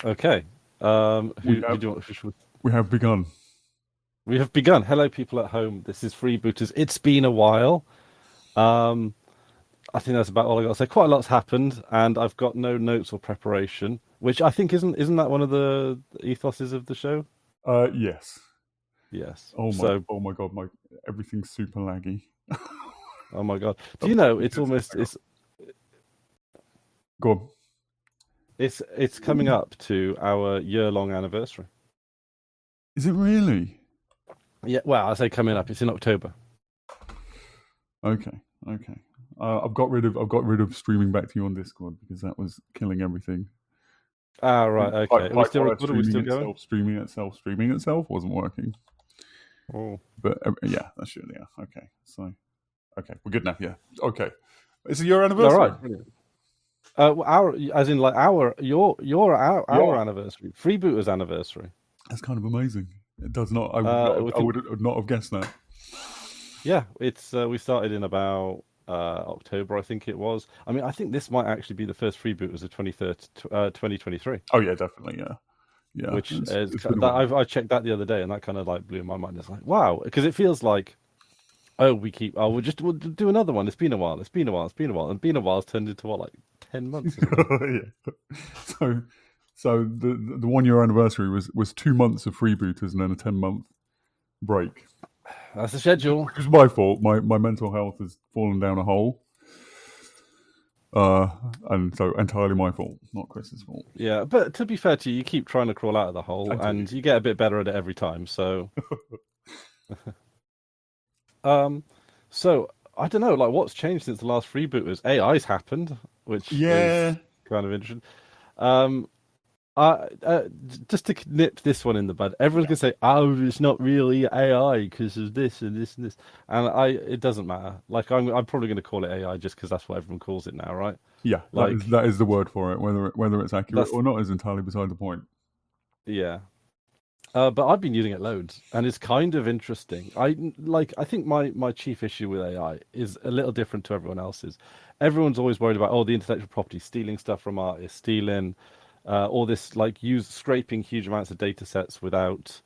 Okay. We Who have do you want? Who should we have begun. we have begun. Hello, people at home. This is Freebooters. It's been a while. Um, I think that's about all I got to say. Quite a lot's happened, and I've got no notes or preparation, which I think isn't that one of the ethoses of the show? Yes. Yes. So, Oh my god, my everything's super laggy. oh my God, do Oh, you know it's yes, almost hang on. Go on. it's coming up to our year-long anniversary. Is it really? Yeah. Well, I say coming up. It's in October. Okay, okay. I've got rid of streaming back to you on Discord because that was killing everything. Ah, right. Okay. Are we still Pipewire recording? Are we still going? streaming itself wasn't working. Oh. But yeah, that should, yeah. Okay, so okay, we're good now. Yeah, okay. Is it your All anniversary? right. Brilliant. Our, as in like our Yeah, anniversary, Freebooters anniversary. that's kind of amazing. It does not. We I think, would not have guessed that. yeah, it's we started in about October, I think it was. I mean, I think this might actually be the first Freebooters of 2023, Oh yeah, definitely. Yeah, yeah. which is It's been a that while. I checked that the other day, and that kind of like blew my mind. It's like, wow, because it feels like, we'll do another one. It's been a while. It's been a while. It's been a while, and been a while's turned into what, like 10 months or something. Yeah. So, the 1 year anniversary was 2 months of freebooters and then a 10-month break. That's the schedule. Which is my fault. My mental health has fallen down a hole. And so entirely my fault, not Chris's fault. Yeah, but to be fair to you, you keep trying to crawl out of the hole, and you get a bit better at it every time. So, so I don't know, like what's changed since the last freebooters? AI's happened, which is kind of interesting. Just to nip this one in the bud, everyone's gonna say, "Oh, it's not really AI because of this and this and this," and it doesn't matter. Like I'm probably gonna call it AI just because that's what everyone calls it now, right? Yeah, Like that is the word for it. Whether it's accurate that's or not is entirely beside the point. yeah. But I've been using it loads, and it's kind of interesting. I think my chief issue with AI is a little different to everyone else's. Everyone's always worried about the intellectual property, stealing stuff from artists, stealing all this like scraping huge amounts of data sets without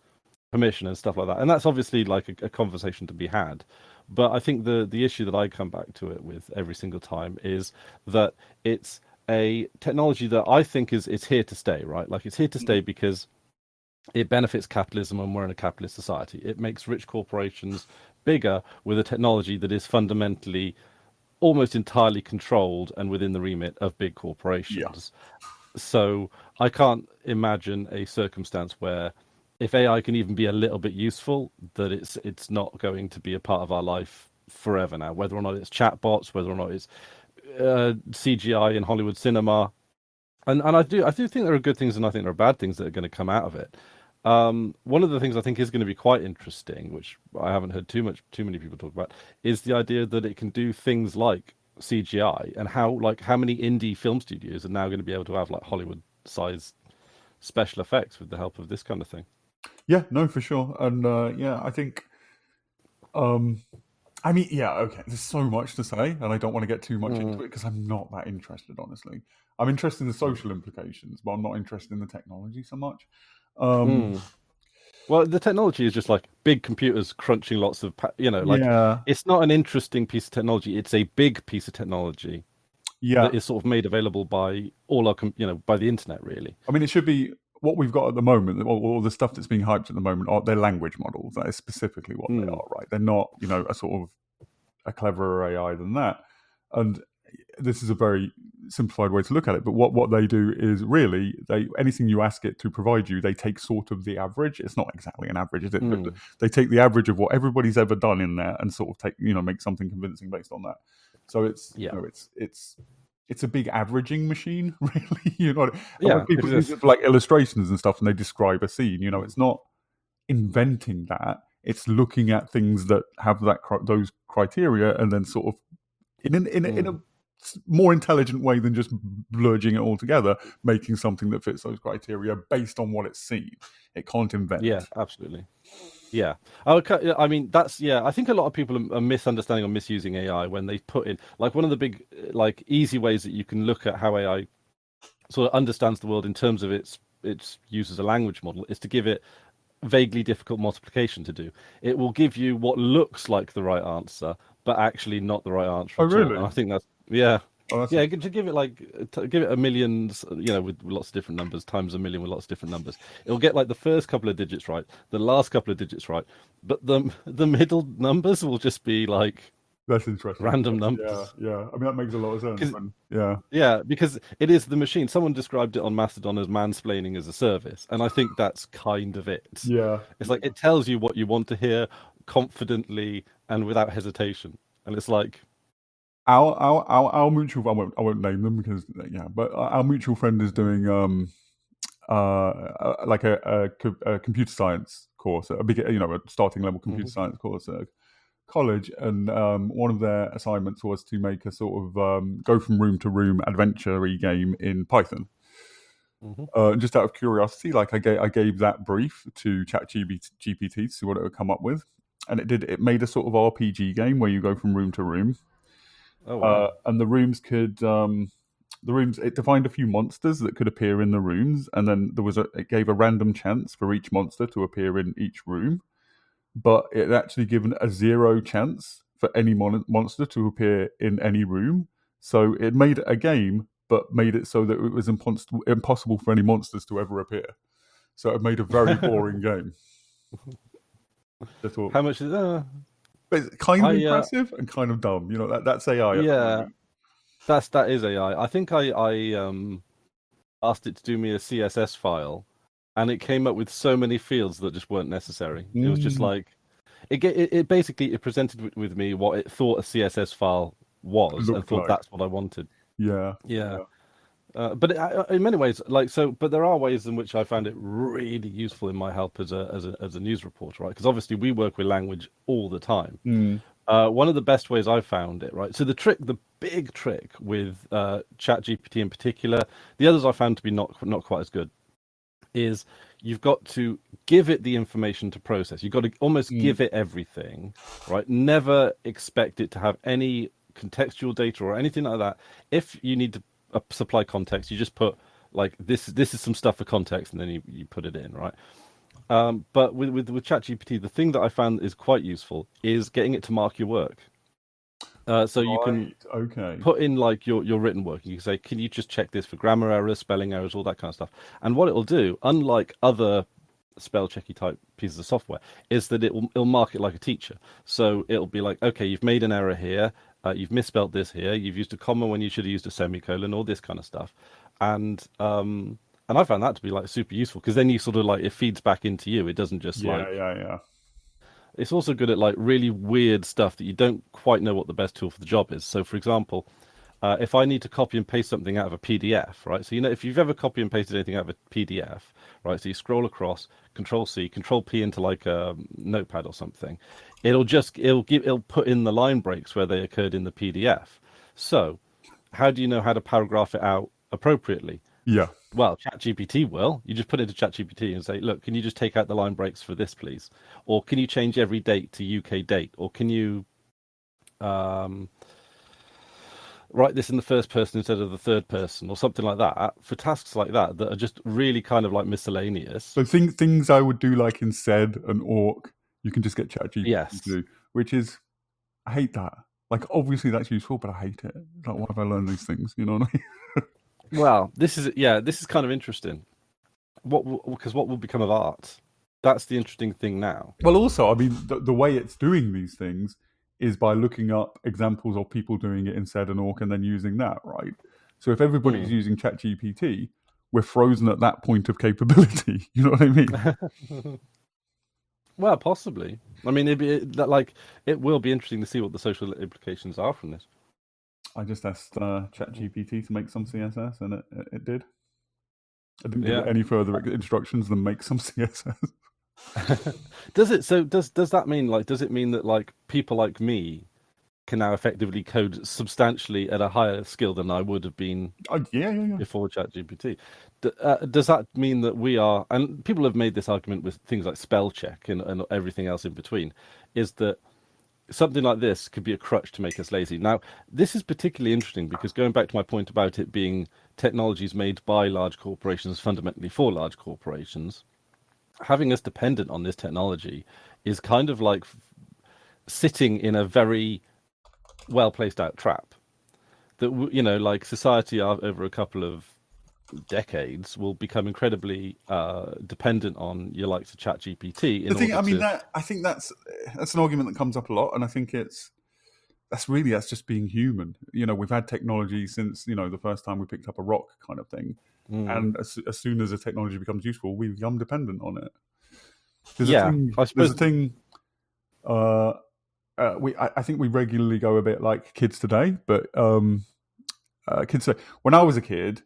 permission and stuff like that. And that's obviously like a conversation to be had. But I think the issue that I come back to it with every single time is that it's a technology that I think it's here to stay, right? Like it's here to stay because it benefits capitalism and we're in a capitalist society. It makes rich corporations bigger with a technology that is fundamentally almost entirely controlled and within the remit of big corporations. Yeah. So I can't imagine a circumstance where if AI can even be a little bit useful, that it's not going to be a part of our life forever now, whether or not it's chatbots, whether or not it's CGI in Hollywood cinema. And I do think there are good things and I think there are bad things that are going to come out of it. One of the things I think is going to be quite interesting, which I haven't heard too many people talk about, is the idea that it can do things like CGI and how many indie film studios are now going to be able to have like Hollywood-sized special effects with the help of this kind of thing. Yeah, no, for sure, and yeah, I think. I mean, yeah, okay. There's so much to say, and I don't want to get too much into it because I'm not that interested, honestly. I'm interested in the social implications, but I'm not interested in the technology so much. Well, the technology is just like big computers crunching lots of, yeah. It's not an interesting piece of technology. It's a big piece of technology that is sort of made available by all our, by the internet, really. I mean, it should be what we've got at the moment, or the stuff that's being hyped at the moment, are their language models. That is specifically what they are, right? They're not, a sort of a cleverer AI than that. And this is a very simplified way to look at it, but what they do is really anything you ask it to provide you, they take sort of the average. It's not exactly an average, is it? But they take the average of what everybody's ever done in there and sort of make something convincing based on that. So it's it's a big averaging machine, really. When people use it for like illustrations and stuff, and they describe a scene. It's not inventing that. It's looking at things that have those criteria, and then sort of in a more intelligent way than just blurging it all together, making something that fits those criteria based on what it's seen. It can't invent. Yeah, absolutely. Yeah. Okay. I mean, I think a lot of people are misunderstanding or misusing AI when they put in like one of the big, like easy ways that you can look at how AI sort of understands the world in terms of its it's used as a language model is to give it vaguely difficult multiplication to do. It will give you what looks like the right answer, but actually not the right answer Oh, at all. really? And I think that's yeah. Oh, that's Yeah, to give it give it a million, with lots of different numbers times a million with lots of different numbers. It'll get like the first couple of digits right, the last couple of digits right, but the middle numbers will just be like that's interesting. random numbers. Yeah. I mean, that makes a lot of sense. Yeah. Yeah, because it is the machine. Someone described it on Mastodon as mansplaining as a service, and I think that's kind of it. Yeah. It's like it tells you what you want to hear confidently and without hesitation, and it's like our mutual. I won't name them because but our mutual friend is doing like a computer science course, a starting level computer science course at college, and one of their assignments was to make a sort of go from room to room adventure-y game in Python. Just out of curiosity, like I gave that brief to ChatGPT to see what it would come up with, and it made a sort of RPG game where you go from room to room. Oh, wow. And the rooms it defined a few monsters that could appear in the rooms, and then it gave a random chance for each monster to appear in each room, but it actually given a 0 chance for any monster to appear in any room. So it made a game, but made it so that it was impossible for any monsters to ever appear. So it made a very boring game. How much is that? But it's kind of impressive and kind of dumb. That's AI. Yeah, that is AI. I think I asked it to do me a CSS file, and it came up with so many fields that just weren't necessary. It was just like it basically presented with me what it thought a CSS file was and thought that's what I wanted. Yeah. But in many ways, but there are ways in which I found it really useful in my help as a news reporter, right? Because obviously we work with language all the time. One of the best ways I've found it, right? So the big trick with ChatGPT in particular, the others I found to be not quite as good, is you've got to give it the information to process. You've got to almost give it everything, right? Never expect it to have any contextual data or anything like that. If you need to supply context, you just put like this is some stuff for context, and then you put it in, right? But with ChatGPT, the thing that I found is quite useful is getting it to mark your work. So you can put in like your written work. You can say, can you just check this for grammar errors, spelling errors, all that kind of stuff. And what it'll do, unlike other spell checky type pieces of software, is that it'll mark it like a teacher. So it'll be like, okay, you've made an error here. You've misspelled this here. You've used a comma when you should have used a semicolon, all this kind of stuff. And I found that to be like super useful, because then you sort of like it feeds back into you. It doesn't just yeah. It's also good at like really weird stuff that you don't quite know what the best tool for the job is. So, for example, if I need to copy and paste something out of a PDF, right? So if you've ever copy and pasted anything out of a PDF, right? So you scroll across, Control-C, Control-P into like a notepad or something. It'll put in the line breaks where they occurred in the PDF. So, how do you know how to paragraph it out appropriately? Yeah. Well, ChatGPT will. You just put it to ChatGPT and say, look, can you just take out the line breaks for this, please? Or can you change every date to UK date? Or can you write this in the first person instead of the third person, or something like that, for tasks like that are just really kind of like miscellaneous. So things I would do like in Sed and Orc, you can just get ChatGPT to do, which is, I hate that. Like, obviously that's useful, but I hate it. Like, why have I learned these things? You know what I mean? Well, this is kind of interesting. Because what will become of art? That's the interesting thing now. Well, also, I mean, the way it's doing these things is by looking up examples of people doing it in Sed and Orc and then using that, right? So if everybody's using ChatGPT, we're frozen at that point of capability. You know what I mean? Well, possibly. I mean, it will be interesting to see what the social implications are from this. I just asked ChatGPT to make some CSS, and it did. I didn't give it any further instructions than make some CSS. Does it? So does that mean does it mean that like people like me can now effectively code substantially at a higher skill than I would have been before ChatGPT? Does that mean that we are, and people have made this argument with things like spell check and everything else in between, is that something like this could be a crutch to make us lazy. Now, this is particularly interesting because going back to my point about it being technologies made by large corporations, fundamentally for large corporations, having us dependent on this technology is kind of like sitting in a very well placed out trap. That, you know, like society over a couple of decades will become incredibly dependent on your likes of ChatGPT. I think that's an argument that comes up a lot, and I think that's just being human. You know, we've had technology since, you know, the first time we picked up a rock, kind of thing. And as soon as a technology becomes useful, we become dependent on it. There's a thing. I think we regularly go a bit like kids today, but kids say, when I was a kid,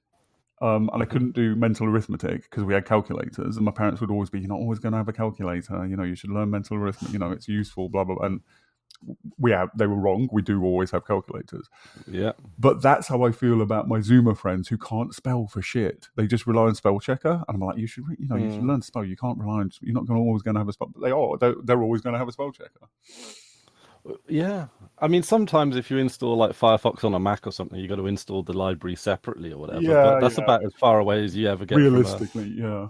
and I couldn't do mental arithmetic because we had calculators, and my parents would always be, you're not always going to have a calculator. You know, you should learn mental arithmetic. You know, it's useful. Blah blah. And they were wrong. We do always have calculators. Yeah. But that's how I feel about my Zoomer friends who can't spell for shit. They just rely on spell checker, and I'm like, you should learn to spell. You can't rely on. You're not always going to have a spell. But they're always going to have a spell checker. Yeah, I mean, sometimes if you install like Firefox on a Mac or something, you got to install the library separately or whatever. Yeah, but that's about as far away as you ever get. Realistically, yeah.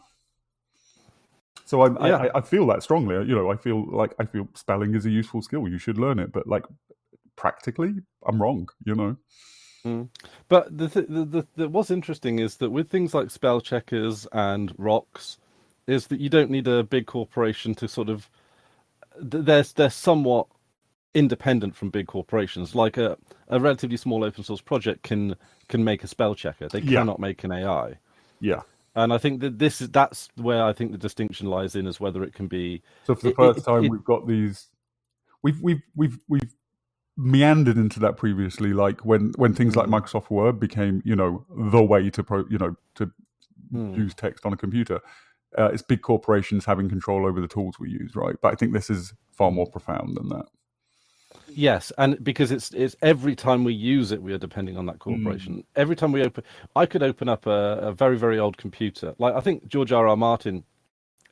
So I feel that strongly. You know, I feel spelling is a useful skill. You should learn it, but like practically, I'm wrong. You know. But what's interesting is that with things like spell checkers and rocks, is that you don't need a big corporation to sort of. They're somewhat independent from big corporations. Like a relatively small open source project can make a spell checker. They cannot make an AI. Yeah. And I think that that's where I think the distinction lies in, is whether it can be. So for the first time, we've got these. We've meandered into that previously, like when things like Microsoft Word became, you know, the way to use text on a computer. It's big corporations having control over the tools we use, right? But I think this is far more profound than that. Yes, and because it's every time we use it, we are depending on that corporation. Every time I could open up a very, very old computer. Like, I think George R.R. Martin,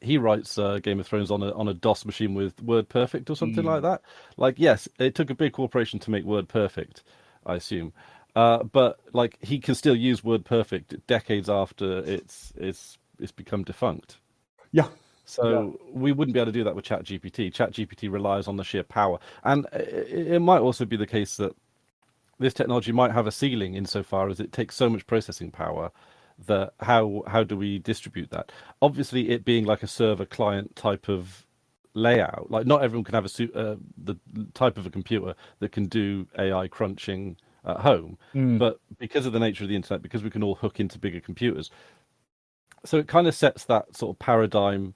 he writes Game of Thrones on a DOS machine with WordPerfect or something like that. Like, yes, it took a big corporation to make WordPerfect, I assume. But like, he can still use WordPerfect decades after it's become defunct. Yeah. So we wouldn't be able to do that with ChatGPT. ChatGPT relies on the sheer power. And it might also be the case that this technology might have a ceiling insofar as it takes so much processing power that how do we distribute that? Obviously, it being like a server client type of layout, like not everyone can have the type of a computer that can do AI crunching at home. But because of the nature of the internet, because we can all hook into bigger computers, so it kind of sets that sort of paradigm.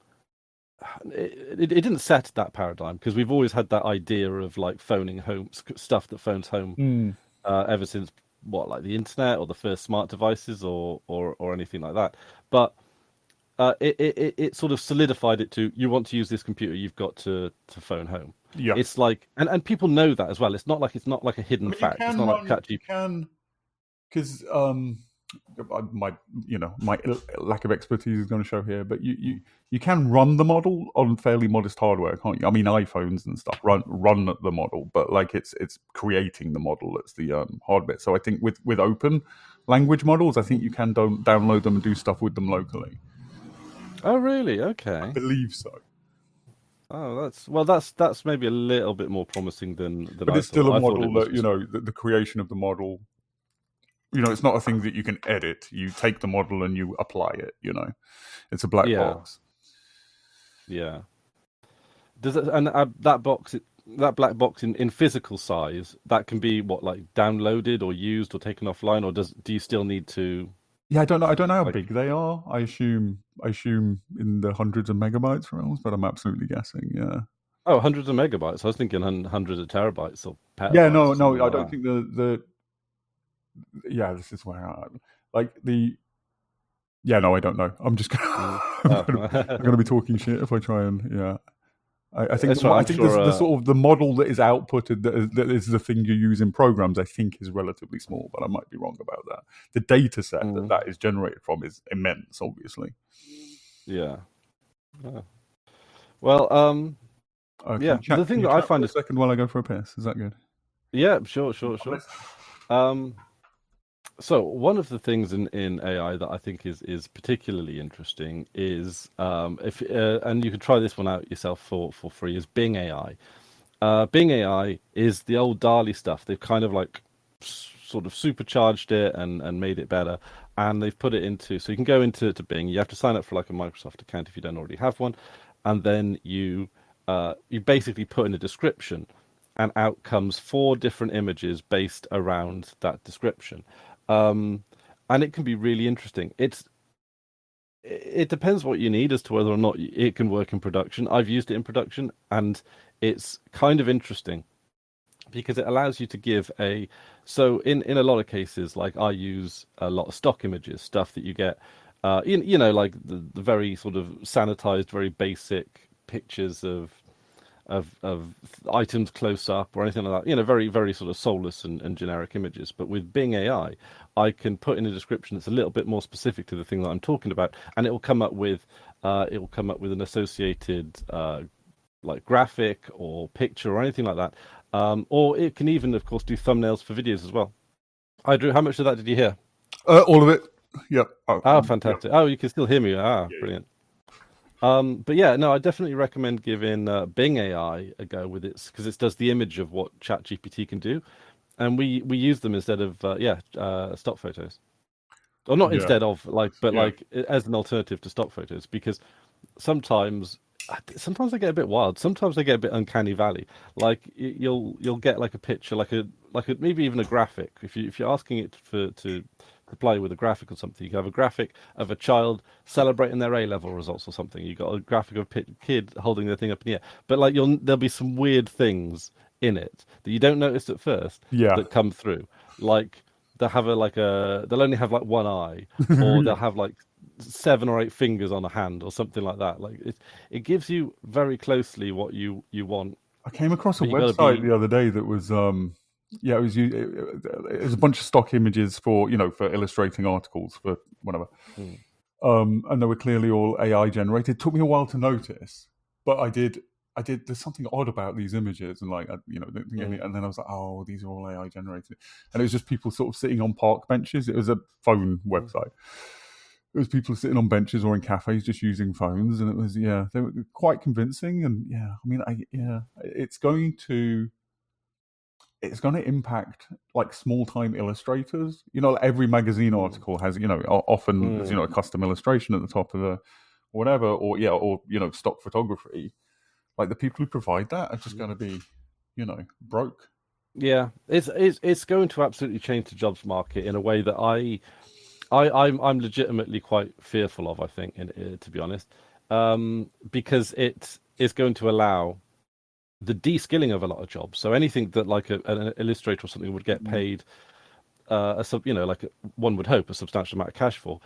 It didn't set that paradigm because we've always had that idea of like phoning home stuff that phones home ever since like the internet or the first smart devices or anything like that. But it sort of solidified it to, you want to use this computer, you've got to phone home. Yeah, it's like, and people know that as well. It's not like a hidden fact. It's not like ChatGPT. Because my lack of expertise is going to show here, but you can run the model on fairly modest hardware, can't you? I mean, iPhones and stuff run the model, but like it's creating the model that's the hard bit. So I think with open language models, I think you can download them and do stuff with them locally. Oh, really? Okay. I believe so. Oh, that's maybe a little bit more promising than. But it's still a model that, you know, the creation of the model. You know, it's not a thing that you can edit. You take the model and you apply it. You know, it's a black box. Yeah. Does it, and that black box in physical size, that can be like downloaded or used or taken offline, or do you still need to? Yeah, I don't know how big they are. I assume in the hundreds of megabytes realms, but I'm absolutely guessing. Yeah. Oh, hundreds of megabytes. I was thinking hundreds of terabytes or petabytes. Yeah, no, I don't think the. Yeah, this is where I don't know. I'm just gonna I'm gonna be talking shit if I try and I think the sort of the model that is outputted that is the thing you use in programs, I think is relatively small, but I might be wrong about that. The data set that is generated from is immense, obviously. Yeah. Well, the thing that I find a second while I go for a piss. Is that good? Yeah, sure. So one of the things in AI that I think is particularly interesting is if and you can try this one out yourself for free is Bing AI. Bing AI is the old DALL-E stuff. They've kind of like sort of supercharged it and made it better, and they've put it into so you can go into Bing. You have to sign up for like a Microsoft account if you don't already have one, and then you basically put in a description, and out comes 4 different images based around that description. And it can be really interesting. It depends what you need as to whether or not it can work in production. I've used it in production, and it's kind of interesting because it allows you to give a so in a lot of cases, like I use a lot of stock images, stuff that you get, you know, like the very sort of sanitized, very basic pictures of items close up or anything like that, you know, very very sort of soulless and generic images. But with Bing AI, I can put in a description that's a little bit more specific to the thing that I'm talking about, and it will come up with an associated like graphic or picture or anything like that, or it can even of course do thumbnails for videos as well. Hi Drew, how much of that did you hear? All of it. Yep. Fantastic. Oh, you can still hear me. Yeah. Brilliant. But yeah, no, I definitely recommend giving Bing AI a go with it because it does the image of what ChatGPT can do, and we use them instead of stock photos, or not instead of like as an alternative to stock photos, because sometimes they get a bit wild. Sometimes they get a bit uncanny valley. Like you'll get like a picture, like a maybe even a graphic. If you're asking it to play with a graphic or something, you can have a graphic of a child celebrating their A-level results or something. You got a graphic of a kid holding their thing up in the air. But like there'll be some weird things in it that you don't notice at first that come through. Like they'll only have like one eye, or they'll have like 7 or 8 fingers on a hand or something like that. Like it gives you very closely what you want. I came across a website the other day that was it was a bunch of stock images for illustrating articles for whatever. And they were clearly all AI generated. It took me a while to notice, but I did. There's something odd about these images, and and then I was like, oh, these are all AI generated, and it was just people sort of sitting on park benches. It was a phone website. It was people sitting on benches or in cafes just using phones, and it was they were quite convincing. And it's going to impact like small time illustrators. Every magazine article has often there's a custom illustration at the top of the whatever, or stock photography. Like the people who provide that are just going to be broke. Yeah, it's going to absolutely change the jobs market in a way that I'm legitimately quite fearful of. I think, to be honest, because it is going to allow the de-skilling of a lot of jobs. So anything that like an illustrator or something would get paid, one would hope a substantial amount of cash for,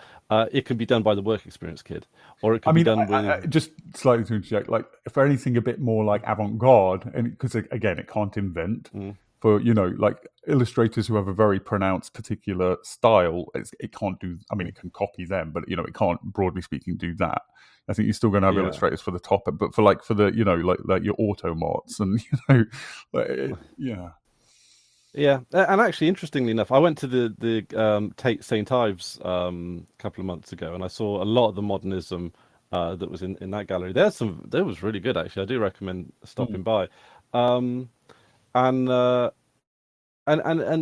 it can be done by the work experience kid, or it can be done with. Just slightly to interject, like for anything a bit more like avant-garde, and because again, it can't invent. For like illustrators who have a very pronounced particular style, it can't do. I mean, it can copy them, but it can't, broadly speaking, do that. I think you're still going to have illustrators for the top, but for the like your automots and Yeah, and actually, interestingly enough, I went to the Tate St Ives a couple of months ago, and I saw a lot of the modernism that was in that gallery. There was really good, actually. I do recommend stopping by. And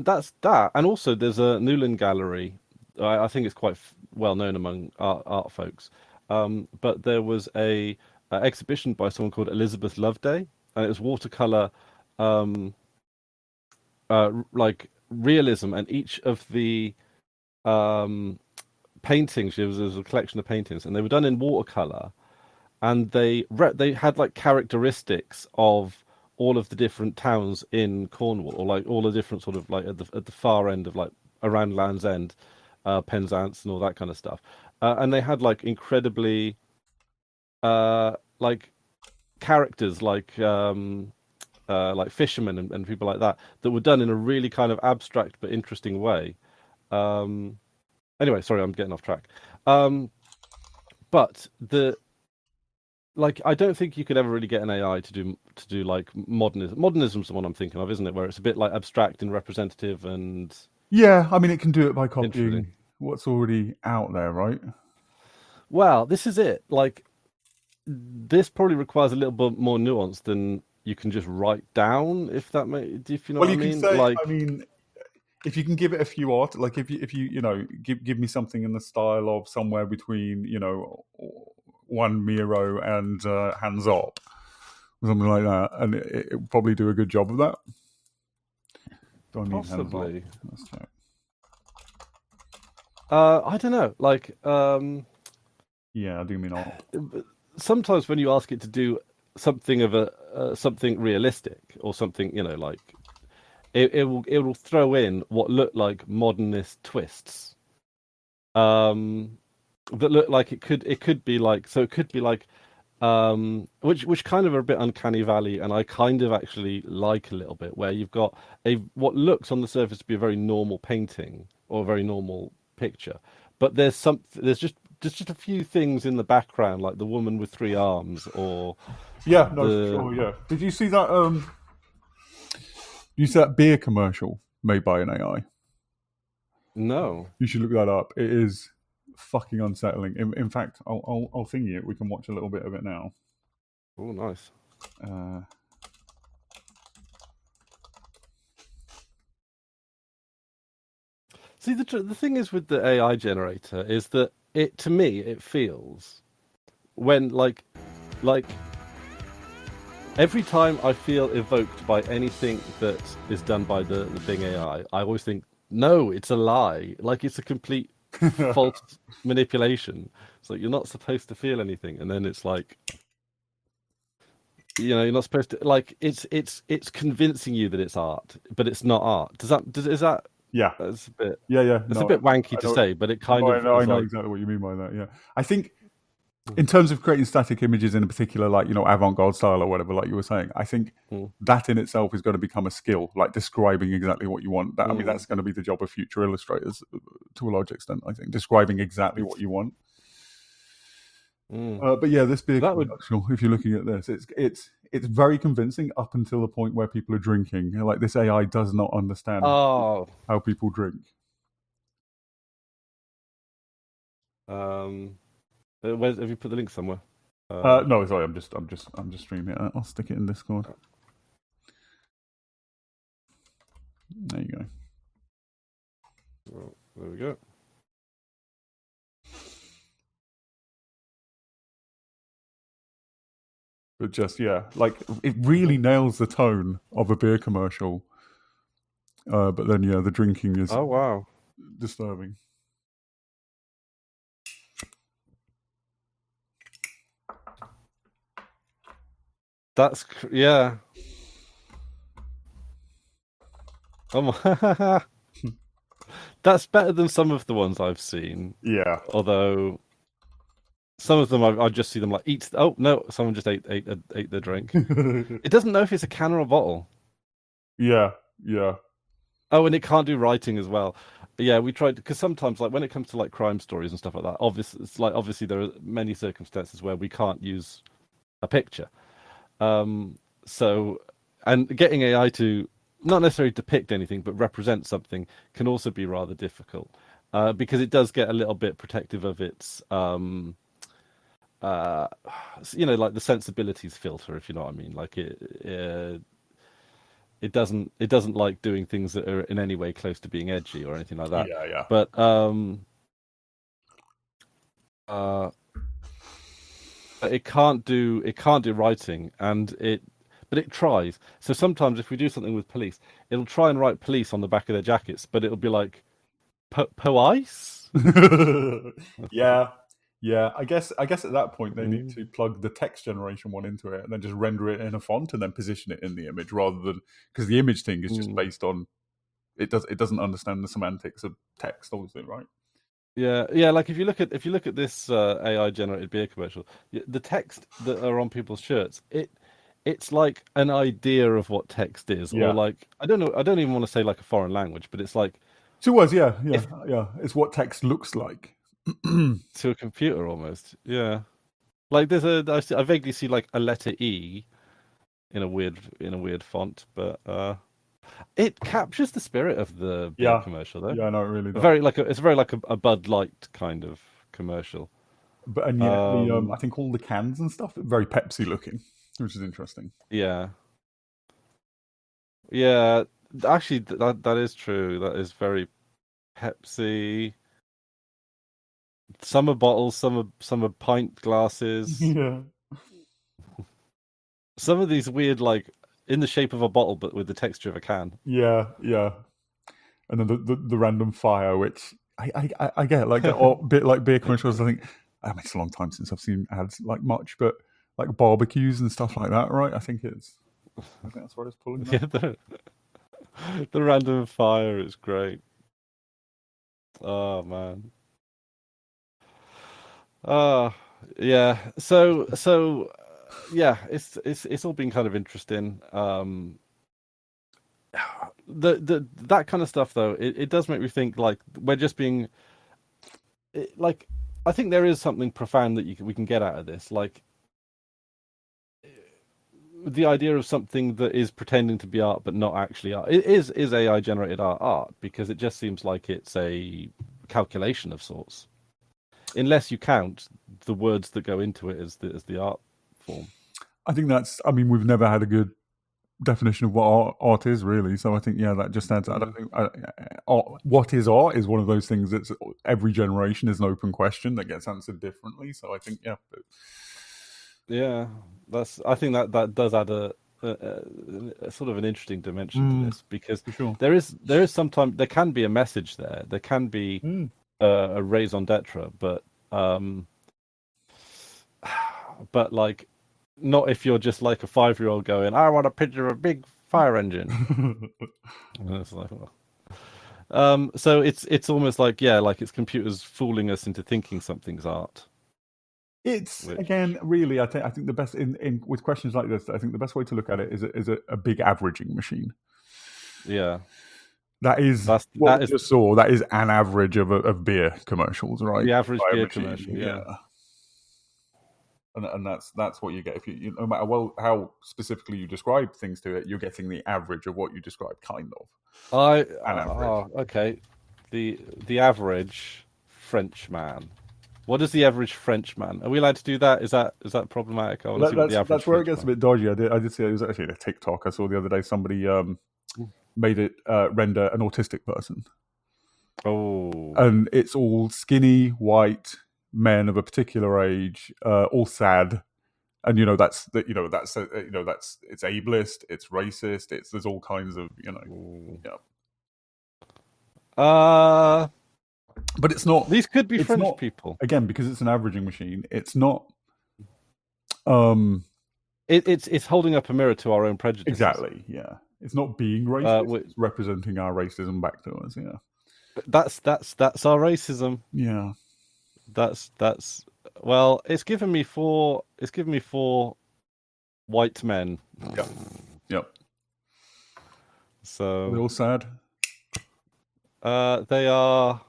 that's that. And also, there's a Newland Gallery. I think it's quite well known among art folks. But there was a exhibition by someone called Elizabeth Loveday, and it was watercolor, like realism, and each of the paintings. There was a collection of paintings, and they were done in watercolor, and they had like characteristics of all of the different towns in Cornwall, or like all the different sort of like at the far end of like around Land's End, Penzance, and all that kind of stuff. And they had like incredibly like characters like fishermen and people like that were done in a really kind of abstract but interesting way. Anyway, sorry, I'm getting off track. But I don't think you could ever really get an AI to do like modernism. Modernism's the one I'm thinking of, isn't it? Where it's a bit like abstract and representative, and Yeah, I mean, it can do it by copying Interesting. what's already out there, right? Well, this is it. Like, this probably requires a little bit more nuance than you can just write down, if you know Well, what I you can mean. say, I Like, mean, if you can give it a few art, like if you give me something in the style of somewhere between one Miro and Hands Up, or something like that, and it will probably do a good job of that. Do I mean Hands Up? possibly. Let's check. I don't know. Like, Yeah, I do mean art. sometimes when you ask it to do something of a something realistic or something, like it will throw in what look like modernist twists. That look like it could be like, so it could be like, which kind of are a bit uncanny valley, and I kind of actually like a little bit, where you've got what looks on the surface to be a very normal painting or a very normal picture, but there's just a few things in the background, like the woman with three arms, or Yeah, no, for the sure. Yeah. Did you see that? You see that beer commercial made by an AI? no. You should look that up. It is fucking unsettling. In fact, I'll thingy it. We can watch a little bit of it now. Oh, nice. See, the thing is with the AI generator is that to me it feels when like every time I feel evoked by anything that is done by the Bing AI, I always think, no, it's a lie. Like, it's a complete false manipulation. It's like, you're not supposed to feel anything, and then it's like, you're not supposed to, like, it's convincing you that it's art, but it's not art. Is that Yeah. that's a bit Yeah. it's No, a bit wanky to say, but it kind of I is know like, exactly what you mean by that. Yeah. I think in terms of creating static images in a particular, like, avant-garde style or whatever, like you were saying, I think that in itself is going to become a skill, like describing exactly what you want. I mean, that's going to be the job of future illustrators to a large extent, I think, describing exactly what you want. But yeah, this beer commercial, if you're looking at this, it's very convincing up until the point where people are drinking. Like, this AI does not understand how people drink. Have you put the link somewhere? No, sorry, I'm just streaming it. I'll stick it in Discord. There you go. Well, there we go. But just, yeah, like, it really nails the tone of a beer commercial. But then, yeah, the drinking is disturbing. That's yeah. That's better than some of the ones I've seen. Yeah. Although some of them I just see them like eat. Oh no! Someone just ate the drink. It doesn't know if it's a can or a bottle. Yeah. Oh, and it can't do writing as well. Yeah, we tried, because sometimes, like when it comes to like crime stories and stuff like that, obviously there are many circumstances where we can't use a picture. So, and getting AI to not necessarily depict anything but represent something can also be rather difficult, because it does get a little bit protective of its like the sensibilities filter, if you know what I mean. Like it doesn't like doing things that are in any way close to being edgy or anything like that. Yeah. But it can't do writing, but it tries. So sometimes if we do something with police, it'll try and write police on the back of their jackets, but it'll be like police. Yeah. I guess at that point they need to plug the text generation one into it and then just render it in a font and then position it in the image, rather than, because the image thing is just based on it doesn't understand the semantics of text, obviously, right? Yeah. Like if you look at this AI generated beer commercial, the text that are on people's shirts, it's like an idea of what text is, or like, I don't know, I don't even want to say like a foreign language, but it's like 2 words. Yeah. It's what text looks like to a computer almost. Yeah, like I vaguely see like a letter E in a weird font, but It captures the spirit of the beer commercial, though. Yeah, no, it really does. It's very like a Bud Light kind of commercial. But and yet the I think all the cans and stuff are very Pepsi looking, which is interesting. Yeah. Yeah, actually, that is true. That is very Pepsi. Some are bottles, some are pint glasses. Yeah. Some of these weird, like in the shape of a bottle, but with the texture of a can. Yeah, yeah. And then the random fire, which I get, like a bit like beer commercials. I think it's a long time since I've seen ads like much, but like barbecues and stuff like that, right? I think that's what it's pulling. Yeah, the random fire is great. Oh man. Yeah. So yeah, it's all been kind of interesting. That kind of stuff though, it does make me think like we're just being like I think there is something profound that we can get out of this, like the idea of something that is pretending to be art but not actually art. It is AI generated art because it just seems like it's a calculation of sorts, unless you count the words that go into it as the art form. I think we've never had a good definition of what art is, really. So I think, yeah, that just adds. I don't think what is art is one of those things that's every generation is an open question that gets answered differently. So I think, yeah, I think that does add a sort of an interesting dimension to this, because sure. there is sometimes there can be a message there can be a raison d'etre, but like not if you're just like a 5-year-old going, I want a picture of a big fire engine. And it's like, well. So it's almost like, yeah, like it's computers fooling us into thinking something's art. Again, really, I think the best in with questions like this, I think the best way to look at it is a big averaging machine. Yeah. That is what we just saw. That is an average of beer commercials, right? The average beer commercial, yeah. And that's what you get if you no matter how specifically you describe things to it, you're getting the average of what you describe, kind of. Okay. The average Frenchman. What is the average Frenchman? Are we allowed to do that? Is that problematic? I want to see what the average. That's where it gets a bit dodgy. I did see it was actually a TikTok I saw the other day. Somebody made it render an autistic person. Oh. And it's all skinny, white men of a particular age, all sad. And that's it's ableist, it's racist, there's all kinds of but it's not. These could be French people again, because it's an averaging machine. It's not. It's holding up a mirror to our own prejudices. Exactly. Yeah. It's not being racist. It's representing our racism back to us. Yeah. That's our racism. Yeah. That's well. It's given me four white men. Yep. Yep. So they're all sad. They are.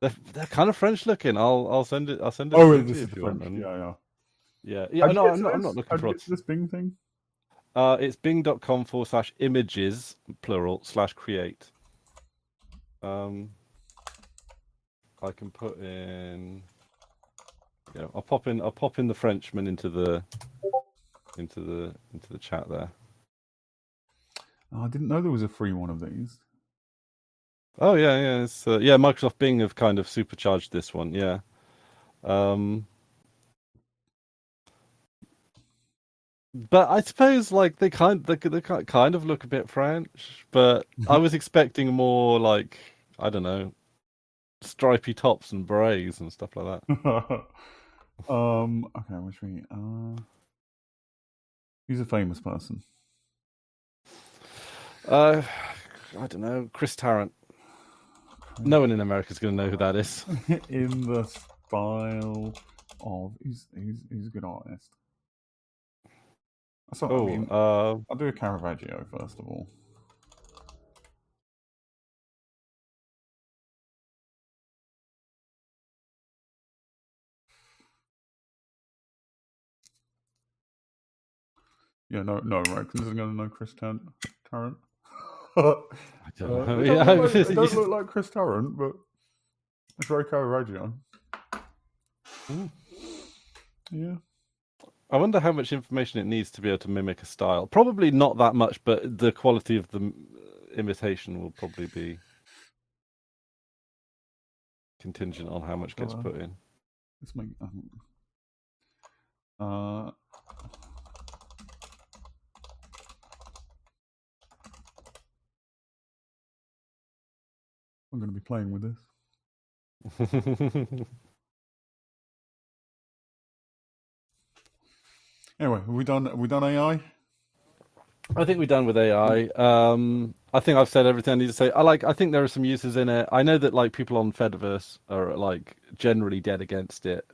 They're kind of French looking. I'll send it. Oh, this is French. Yeah. No, I'm not looking for this Bing thing. It's bing.com/images /create. I can put in. Yeah, I'll pop in the Frenchman into the chat there. Oh, I didn't know there was a free one of these. Oh yeah. It's Microsoft Bing have kind of supercharged this one. Yeah. But I suppose like they kind of look a bit French, but I was expecting more like, I don't know, stripy tops and berets and stuff like that. Okay, which we he's a famous person. I don't know, Chris Tarrant. No one in America is going to know who that is. In the style of he's a good artist. I'll do a Caravaggio first of all. Yeah, no, Americans isn't going to know Chris Tarrant. I don't know. It don't look like Chris Tarrant, but it's very Caravaggio. Yeah. I wonder how much information it needs to be able to mimic a style. Probably not that much, but the quality of the imitation will probably be contingent on how much gets put in. Let's make. I'm going to be playing with this. Anyway, have we done AI? I think we're done with AI. I think I've said everything I need to say. I think there are some uses in it. I know that like people on Fediverse are like generally dead against it.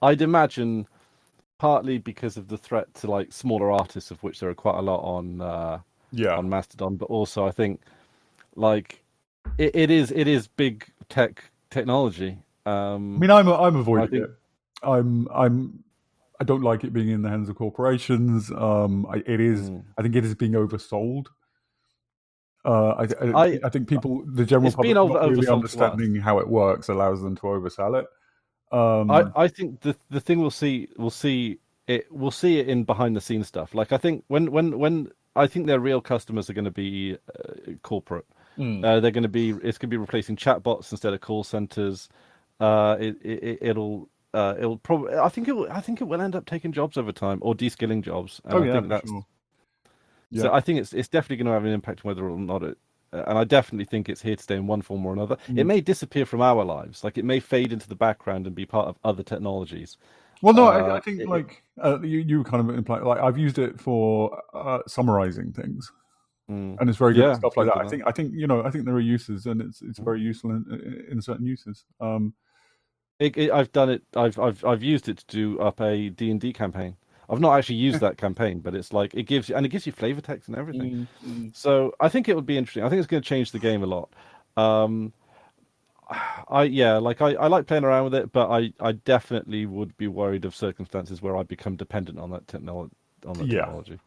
I'd imagine partly because of the threat to like smaller artists, of which there are quite a lot on on Mastodon, but also I think like it is big technology. I mean, I'm avoiding it. I don't like it being in the hands of corporations. It is. I think it is being oversold. I think people, the general public, not really understanding how it works, allows them to oversell it. I think the thing we'll see it in behind the scenes stuff. Like I think when I think their real customers are going to be corporate. They're going to be it's going to be replacing chatbots instead of call centers. It'll probably I think it will end up taking jobs over time or de-skilling jobs. And I think that's sure. So I think it's definitely going to have an impact on whether or not it. And I definitely think it's here to stay in one form or another. It may disappear from our lives, like it may fade into the background and be part of other technologies. Well, no, I think you kind of imply like I've used it for summarizing things, and it's very good at stuff like that. I think I think there are uses, and it's very useful in certain uses. I've done it. I've used it to do up a D&D campaign. I've not actually used that campaign, but it's like it gives you flavor text and everything. So I think it would be interesting. I think it's going to change the game a lot. I like playing around with it, but I definitely would be worried of circumstances where I become dependent on that technology.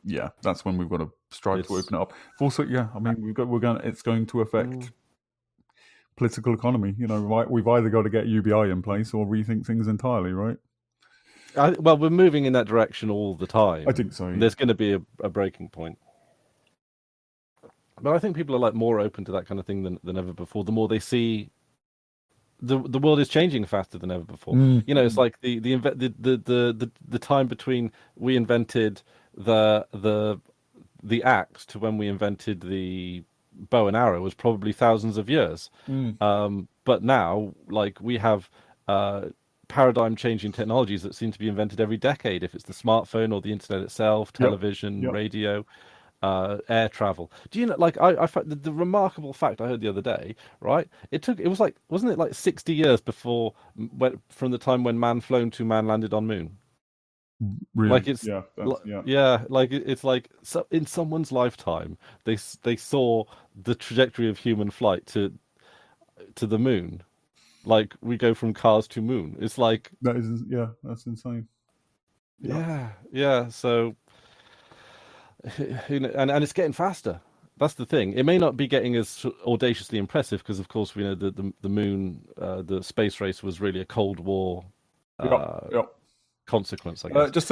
Yeah, that's when we've got to strive to open it up. Also, I mean, it's going to affect political economy. You know, we've either got to get UBI in place or rethink things entirely, right? Well, we're moving in that direction all the time. I think so. Yeah. There's going to be a breaking point. But I think people are like more open to that kind of thing than ever before. The more they see the world is changing faster than ever before. You know, it's like the time between we invented the axe to when we invented the bow and arrow was probably thousands of years. But now, like, we have paradigm changing technologies that seem to be invented every decade, if it's the smartphone or the internet itself, television, radio, air travel. Do you know, like, I the remarkable fact I heard the other day, right? Wasn't it like 60 years before from the time when man flown to man landed on moon? Really? Like it's like it's like so in someone's lifetime they saw the trajectory of human flight to the moon. Like we go from cars to moon. It's like that's insane. Yeah. So and it's getting faster. That's the thing. It may not be getting as audaciously impressive because, of course, we know the moon, the space race was really a Cold War consequence, I guess.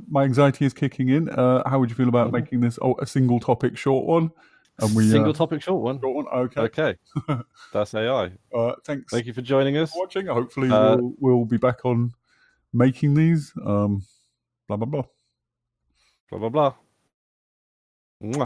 My anxiety is kicking in. How would you feel about making this a single topic short one? And single topic short one. Okay. That's AI. Thanks. Thank you for joining us. For watching. Hopefully we'll be back on making these. Blah blah blah. Blah blah blah. Mwah.